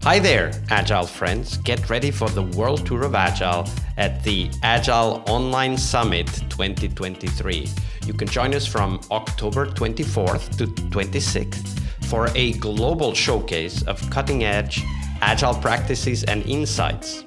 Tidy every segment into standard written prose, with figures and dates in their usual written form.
Hi there, Agile friends. Get ready for the World Tour of Agile at the Agile Online Summit 2023. You can join us from October 24th to 26th for a global showcase of cutting-edge Agile practices and insights.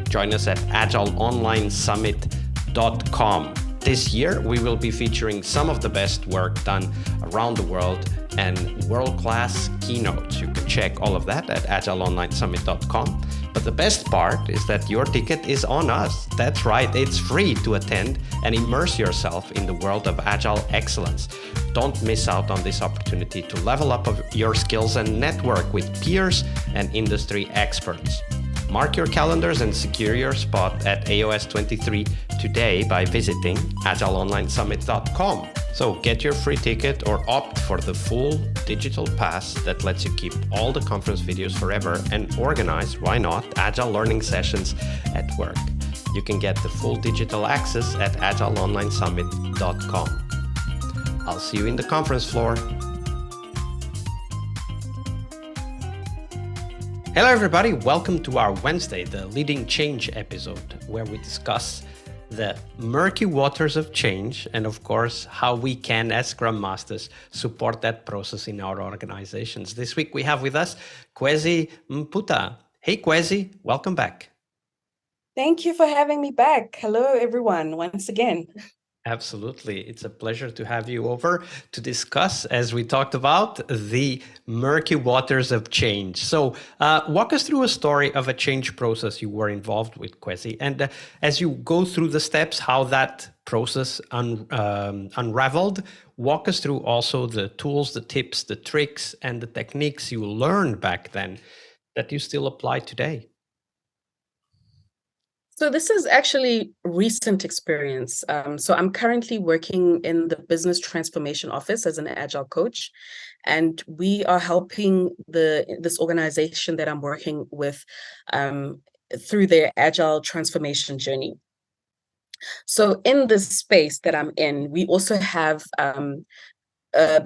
Join us at agileonlinesummit.com. This year, we will be featuring some of the best work done around the world and world-class keynotes. You can check all of that at agileonlinesummit.com. But the best part is that your ticket is on us. That's right, it's free to attend and immerse yourself in the world of Agile excellence. Don't miss out on this opportunity to level up your skills and network with peers and industry experts. Mark your calendars and secure your spot at AOS 23 today by visiting agileonlinesummit.com. So get your free ticket or opt for the full digital pass that lets you keep all the conference videos forever and organize, why not, Agile learning sessions at work. You can get the full digital access at agileonlinesummit.com. I'll see you in the conference floor. Hello everybody, welcome to our Wednesday, the Leading Change episode, where we discuss the murky waters of change and of course how we can, as Scrum Masters, support that process in our organizations. This week we have with us Khwezi Mputa. Hey Khwezi, welcome back. Thank you for having me back. Hello everyone, once again. Absolutely. It's a pleasure to have you over to discuss, as we talked about, the murky waters of change. So walk us through a story of a change process you were involved with, Khwezi. And as you go through the steps, how that process unraveled, walk us through also the tools, the tips, the tricks, and the techniques you learned back then that you still apply today. So this is actually recent experience. So I'm currently working in the Business Transformation Office as an Agile coach, and we are helping this organization that I'm working with through their Agile transformation journey. So in this space that I'm in, we also have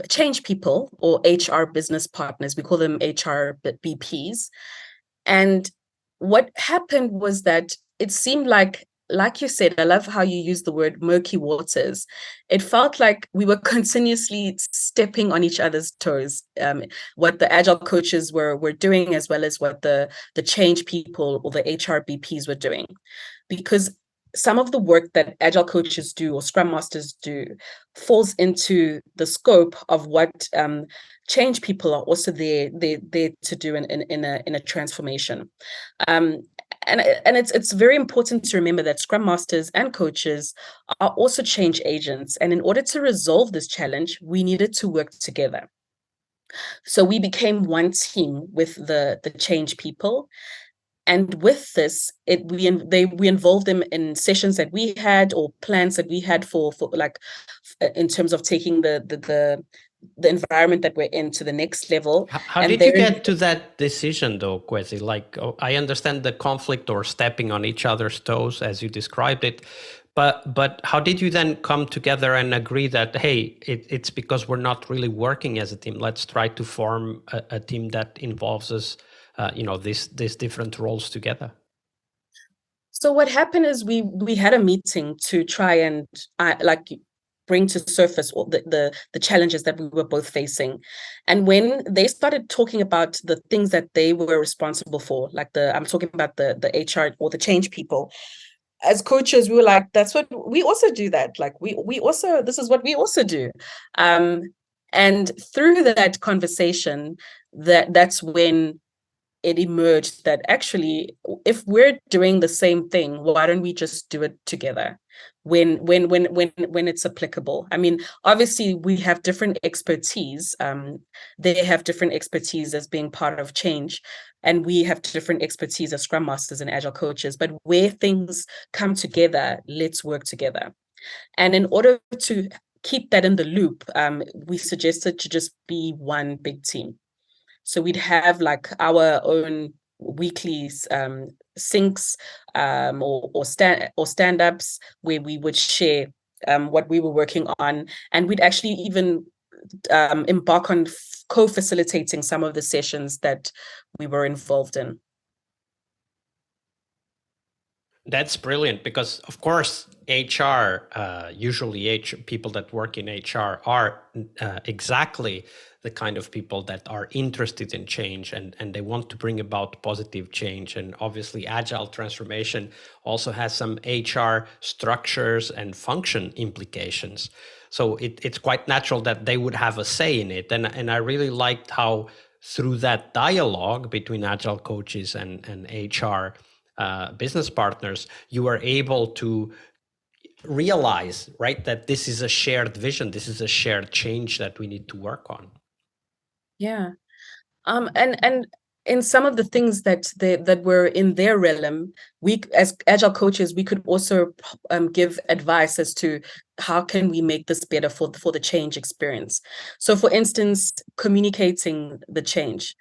change people or HR business partners. We call them HR BPs. And what happened was that it seemed like you said, I love how you use the word murky waters. It felt like we were continuously stepping on each other's toes, what the Agile coaches were doing, as well as what the change people or the HR BPs were doing. Because some of the work that Agile coaches do or Scrum Masters do falls into the scope of what change people are also there to do in a transformation. And it's very important to remember that Scrum Masters and coaches are also change agents. And in order to resolve this challenge, we needed to work together. So we became one team with the change people. And with this, we involved them in sessions that we had or plans that we had for like in terms of taking the environment that we're in to the next level. How did you get to that decision though, Khwezi? Like, I understand the conflict or stepping on each other's toes as you described it, but how did you then come together and agree that, hey, it's because we're not really working as a team. Let's try to form a team that involves us, these different roles together. So what happened is we had a meeting to try and bring to surface all the challenges that we were both facing. And when they started talking about the things that they were responsible for, like I'm talking about the HR or the change people, as coaches, we were like, that's what we also do that. Like this is what we also do. And through that conversation, that's when it emerged that actually, if we're doing the same thing, why don't we just do it together when it's applicable? I mean, obviously we have different expertise. They have different expertise as being part of change, and we have different expertise as Scrum Masters and Agile coaches. But where things come together, let's work together. And in order to keep that in the loop, we suggested to just be one big team. So we'd have like our own weekly syncs or stand-ups where we would share what we were working on, and we'd actually even embark on co-facilitating some of the sessions that we were involved in. That's brilliant because, of course, HR, usually people that work in HR are exactly the kind of people that are interested in change and they want to bring about positive change. And obviously, Agile transformation also has some HR structures and function implications. So it's quite natural that they would have a say in it. And I really liked how through that dialogue between Agile coaches and HR business partners, you are able to realize, right, that this is a shared vision, this is a shared change that we need to work on. Yeah. And in some of the things that were in their realm, we as Agile coaches, we could also give advice as to how can we make this better for the change experience. So, for instance, communicating the change.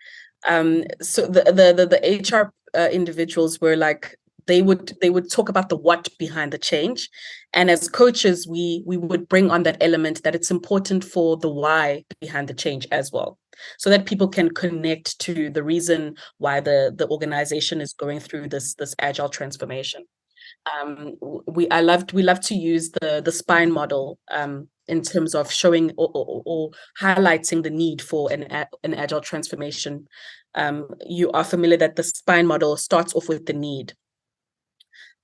So the HR individuals were like, they would talk about the what behind the change, and as coaches we would bring on that element that it's important for the why behind the change as well, so that people can connect to the reason why the organization is going through this agile transformation. We love to use the spine model in terms of showing or highlighting the need for an agile transformation. You are familiar that the spine model starts off with the need.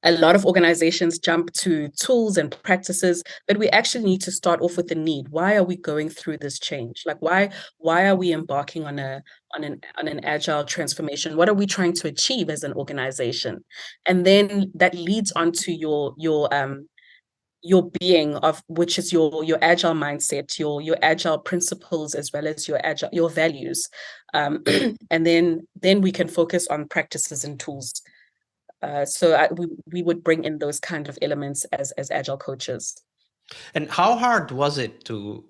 A lot of organizations jump to tools and practices, but we actually need to start off with the need. Why are we going through this change? Like, why are we embarking on an agile transformation? What are we trying to achieve as an organization? And then that leads on to your being, of which is your agile mindset, your agile principles, as well as your values. And then we can focus on practices and tools. So we would bring in those kind of elements as agile coaches. And how hard was it to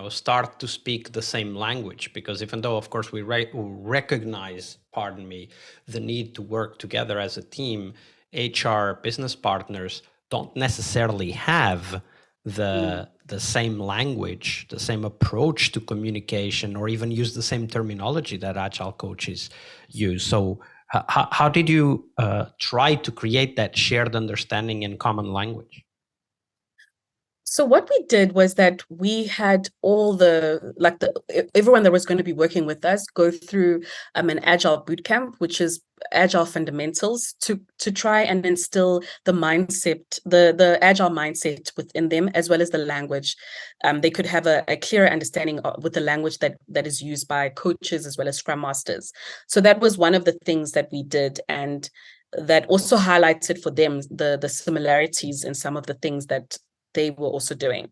start to speak the same language? Because even though, of course, we recognize, pardon me, the need to work together as a team, HR business partners don't necessarily have the same language, the same approach to communication, or even use the same terminology that agile coaches use. So how did you try to create that shared understanding and common language? So what we did was that we had all everyone that was going to be working with us go through an agile bootcamp, which is agile fundamentals, to try and instill the mindset, the agile mindset within them, as well as the language. They could have a clearer understanding with the language that is used by coaches as well as Scrum Masters. So that was one of the things that we did, and that also highlighted for them the similarities in some of the things that they were also doing.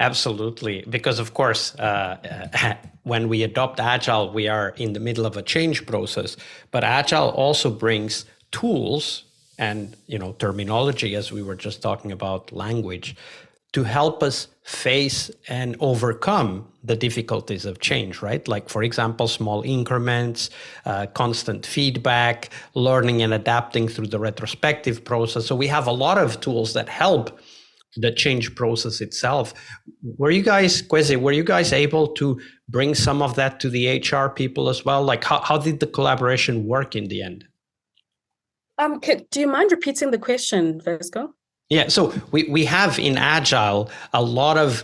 Absolutely, because of course, when we adopt Agile, we are in the middle of a change process. But Agile also brings tools and terminology, as we were just talking about, language, to help us face and overcome the difficulties of change, right? Like, for example, small increments, constant feedback, learning and adapting through the retrospective process. So we have a lot of tools that help the change process itself. Were you guys, Khwezi, able to bring some of that to the HR people as well? Like, how did the collaboration work in the end? Do you mind repeating the question, Vesco? Yeah, so we have in Agile a lot of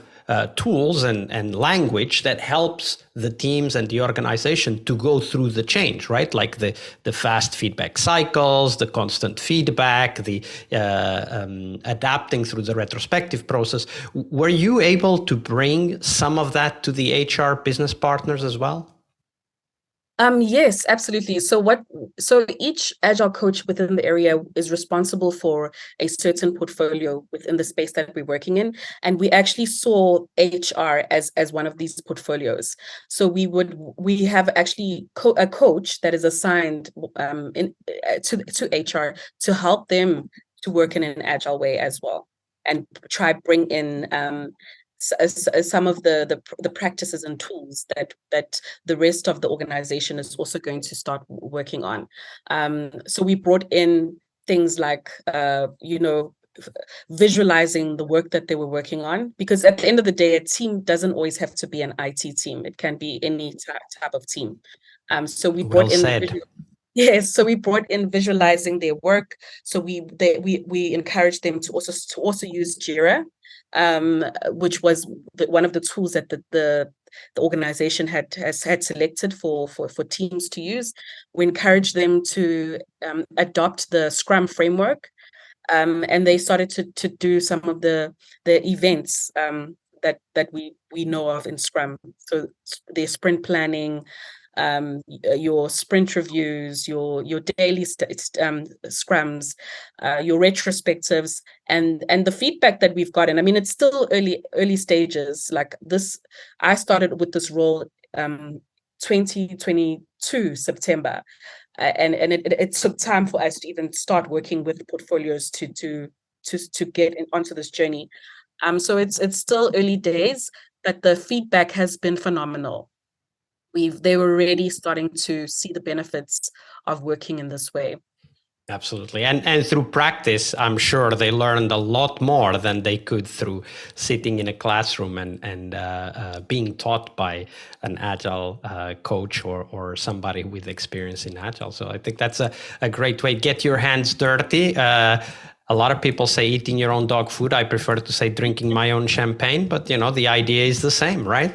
tools and language that helps the teams and the organization to go through the change, right? Like the fast feedback cycles, the constant feedback, the adapting through the retrospective process. Were you able to bring some of that to the HR business partners as well? Yes, absolutely. So each agile coach within the area is responsible for a certain portfolio within the space that we're working in, and we actually saw HR as one of these portfolios. So we have actually a coach that is assigned to HR to help them to work in an agile way as well, and try bring in some of the practices and tools that the rest of the organization is also going to start working on. So we brought in things like visualizing the work that they were working on, because at the end of the day, a team doesn't always have to be an IT team. It can be any type of team. So we Well brought in said. yes, so we brought in visualizing their work. So we encouraged them to also use Jira, which was one of the tools that the organization had selected for teams to use. We encouraged them to adopt the Scrum framework, and they started to do some of the events that we know of in Scrum. So their sprint planning, your sprint reviews, your daily scrums, your retrospectives, and the feedback that we've gotten. I mean, it's still early stages. Like this, I started with this role 2022 September, and it took time for us to even start working with portfolios to get onto this journey. So it's still early days, but the feedback has been phenomenal. They were already starting to see the benefits of working in this way. Absolutely. And through practice, I'm sure they learned a lot more than they could through sitting in a classroom and being taught by an Agile coach or somebody with experience in Agile. So I think that's a great way. Get your hands dirty. A lot of people say eating your own dog food. I prefer to say drinking my own champagne, but the idea is the same, right?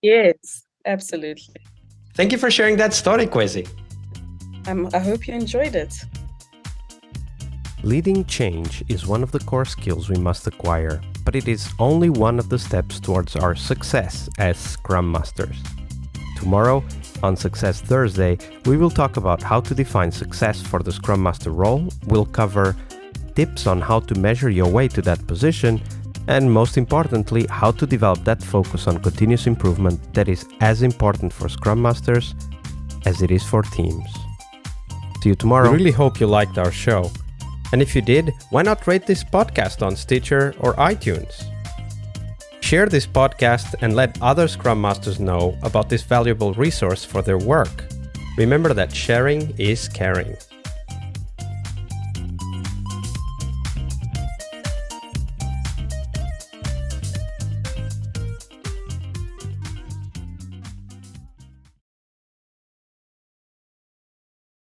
Yes, absolutely. Thank you for sharing that story, Khwezi. I hope you enjoyed it. Leading change is one of the core skills we must acquire, but it is only one of the steps towards our success as Scrum Masters. Tomorrow, on Success Thursday, we will talk about how to define success for the Scrum Master role. We'll cover tips on how to measure your way to that position, and most importantly, how to develop that focus on continuous improvement that is as important for Scrum Masters as it is for teams. See you tomorrow. We really hope you liked our show. And if you did, why not rate this podcast on Stitcher or iTunes? Share this podcast and let other Scrum Masters know about this valuable resource for their work. Remember that sharing is caring.